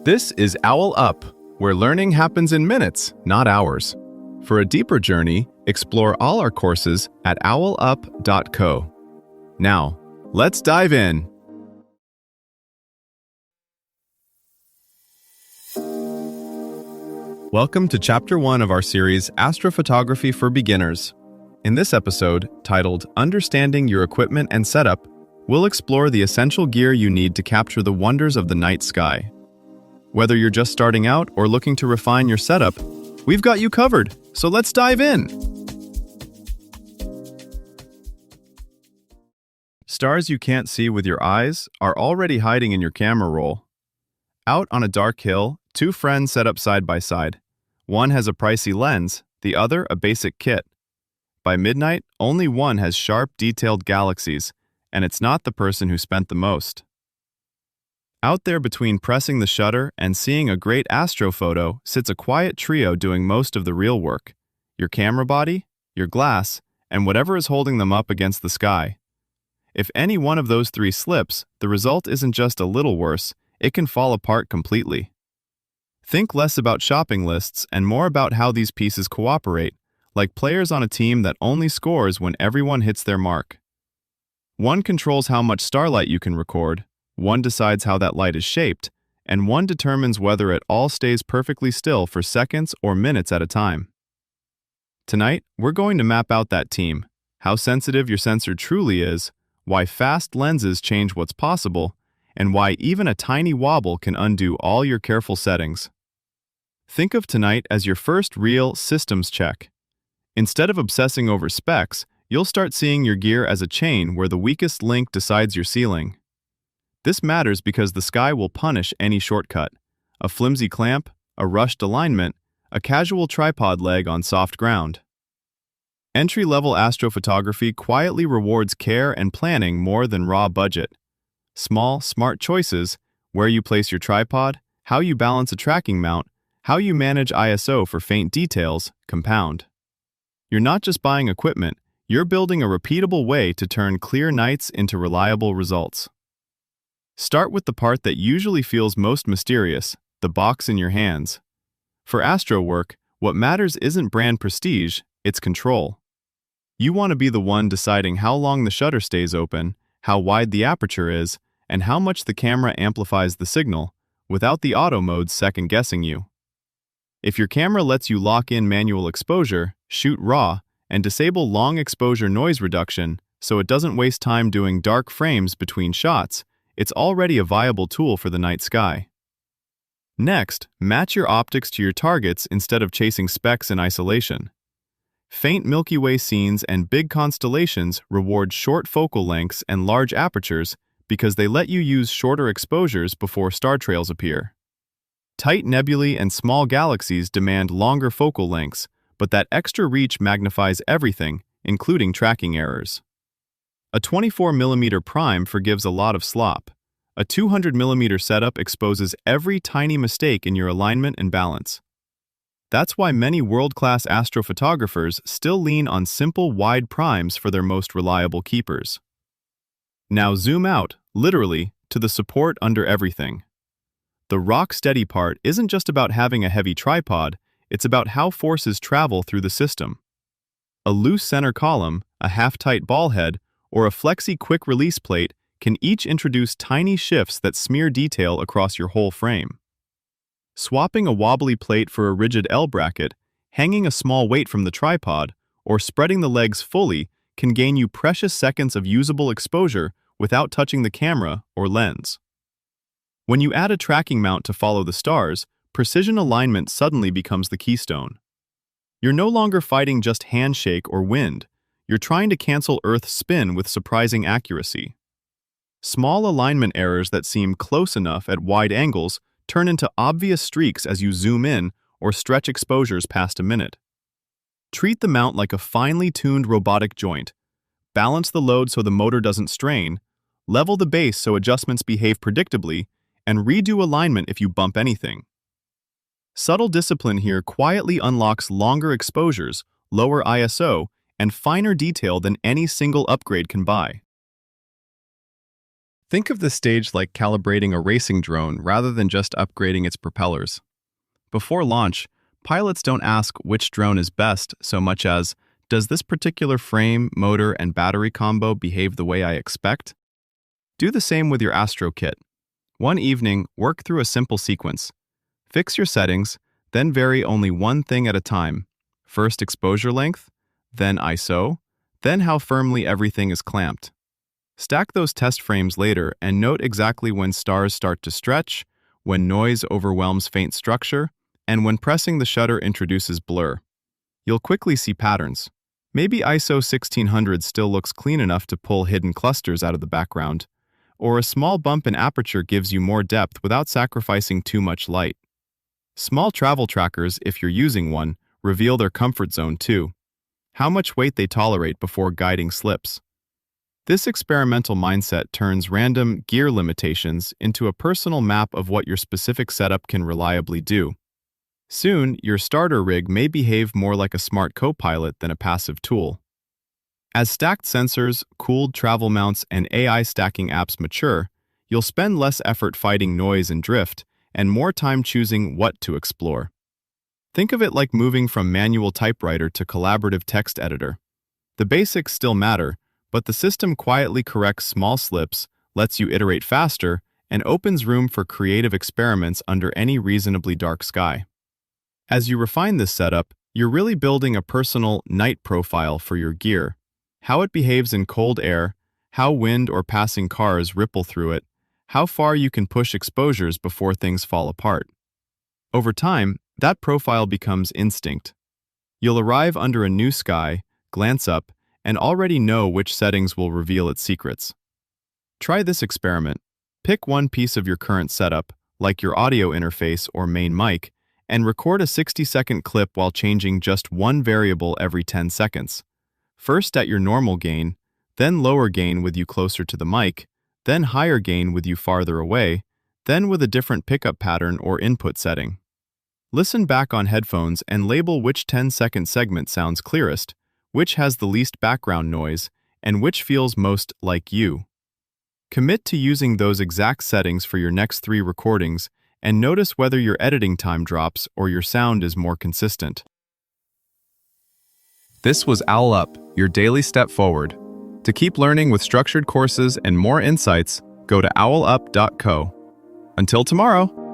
This is OwlUp, where learning happens in minutes, not hours. For a deeper journey, explore all our courses at owlup.co. Now, let's dive in. Welcome to Chapter 1 of our series, Astrophotography for Beginners. In this episode, titled Understanding Your Equipment and Setup, we'll explore the essential gear you need to capture the wonders of the night sky. Whether you're just starting out or looking to refine your setup, we've got you covered, so let's dive in! Stars you can't see with your eyes are already hiding in your camera roll. Out on a dark hill, two friends set up side by side. One has a pricey lens, the other a basic kit. By midnight, only one has sharp, detailed galaxies, and it's not the person who spent the most. Out there between pressing the shutter and seeing a great astrophoto sits a quiet trio doing most of the real work: your camera body, your glass, and whatever is holding them up against the sky. If any one of those three slips, the result isn't just a little worse, it can fall apart completely. Think less about shopping lists and more about how these pieces cooperate, like players on a team that only scores when everyone hits their mark. One controls how much starlight you can record, one decides how that light is shaped, and one determines whether it all stays perfectly still for seconds or minutes at a time. Tonight, we're going to map out that team, how sensitive your sensor truly is, why fast lenses change what's possible, and why even a tiny wobble can undo all your careful settings. Think of tonight as your first real systems check. Instead of obsessing over specs, you'll start seeing your gear as a chain where the weakest link decides your ceiling. This matters because the sky will punish any shortcut: a flimsy clamp, a rushed alignment, a casual tripod leg on soft ground. Entry-level astrophotography quietly rewards care and planning more than raw budget. Small, smart choices, where you place your tripod, how you balance a tracking mount, how you manage ISO for faint details, compound. You're not just buying equipment, you're building a repeatable way to turn clear nights into reliable results. Start with the part that usually feels most mysterious: the box in your hands. For astro work, what matters isn't brand prestige, it's control. You want to be the one deciding how long the shutter stays open, how wide the aperture is, and how much the camera amplifies the signal, without the auto mode second-guessing you. If your camera lets you lock in manual exposure, shoot raw, and disable long exposure noise reduction so it doesn't waste time doing dark frames between shots, it's already a viable tool for the night sky. Next, match your optics to your targets instead of chasing specks in isolation. Faint Milky Way scenes and big constellations reward short focal lengths and large apertures because they let you use shorter exposures before star trails appear. Tight nebulae and small galaxies demand longer focal lengths, but that extra reach magnifies everything, including tracking errors. A 24mm prime forgives a lot of slop. A 200mm setup exposes every tiny mistake in your alignment and balance. That's why many world-class astrophotographers still lean on simple wide primes for their most reliable keepers. Now zoom out, literally, to the support under everything. The rock-steady part isn't just about having a heavy tripod, it's about how forces travel through the system. A loose center column, a half-tight ball head, or a flexy quick-release plate can each introduce tiny shifts that smear detail across your whole frame. Swapping a wobbly plate for a rigid L bracket, hanging a small weight from the tripod, or spreading the legs fully can gain you precious seconds of usable exposure without touching the camera or lens. When you add a tracking mount to follow the stars, precision alignment suddenly becomes the keystone. You're no longer fighting just handshake or wind, you're trying to cancel Earth's spin with surprising accuracy. Small alignment errors that seem close enough at wide angles turn into obvious streaks as you zoom in or stretch exposures past a minute. Treat the mount like a finely tuned robotic joint. Balance the load so the motor doesn't strain, level the base so adjustments behave predictably, and redo alignment if you bump anything. Subtle discipline here quietly unlocks longer exposures, lower ISO, and finer detail than any single upgrade can buy. Think of this stage like calibrating a racing drone rather than just upgrading its propellers. Before launch, pilots don't ask which drone is best so much as, does this particular frame, motor, and battery combo behave the way I expect? Do the same with your Astro kit. One evening, work through a simple sequence. Fix your settings, then vary only one thing at a time. First exposure length, then ISO, then how firmly everything is clamped. Stack those test frames later and note exactly when stars start to stretch, when noise overwhelms faint structure, and when pressing the shutter introduces blur. You'll quickly see patterns. Maybe ISO 1600 still looks clean enough to pull hidden clusters out of the background, or a small bump in aperture gives you more depth without sacrificing too much light. Small travel trackers, if you're using one, reveal their comfort zone too. How much weight they tolerate before guiding slips. This experimental mindset turns random gear limitations into a personal map of what your specific setup can reliably do. Soon, your starter rig may behave more like a smart co-pilot than a passive tool. As stacked sensors, cooled travel mounts, and AI stacking apps mature, you'll spend less effort fighting noise and drift, and more time choosing what to explore. Think of it like moving from manual typewriter to collaborative text editor. The basics still matter, but the system quietly corrects small slips, lets you iterate faster, and opens room for creative experiments under any reasonably dark sky. As you refine this setup, you're really building a personal night profile for your gear. How it behaves in cold air, how wind or passing cars ripple through it, how far you can push exposures before things fall apart. Over time, that profile becomes instinct. You'll arrive under a new sky, glance up, and already know which settings will reveal its secrets. Try this experiment. Pick one piece of your current setup, like your audio interface or main mic, and record a 60-second clip while changing just one variable every 10 seconds. First at your normal gain, then lower gain with you closer to the mic, then higher gain with you farther away, then with a different pickup pattern or input setting. Listen back on headphones and label which 10-second segment sounds clearest, which has the least background noise, and which feels most like you. Commit to using those exact settings for your next 3 recordings and notice whether your editing time drops or your sound is more consistent. This was OwlUp, your daily step forward. To keep learning with structured courses and more insights, go to owlup.co. Until tomorrow!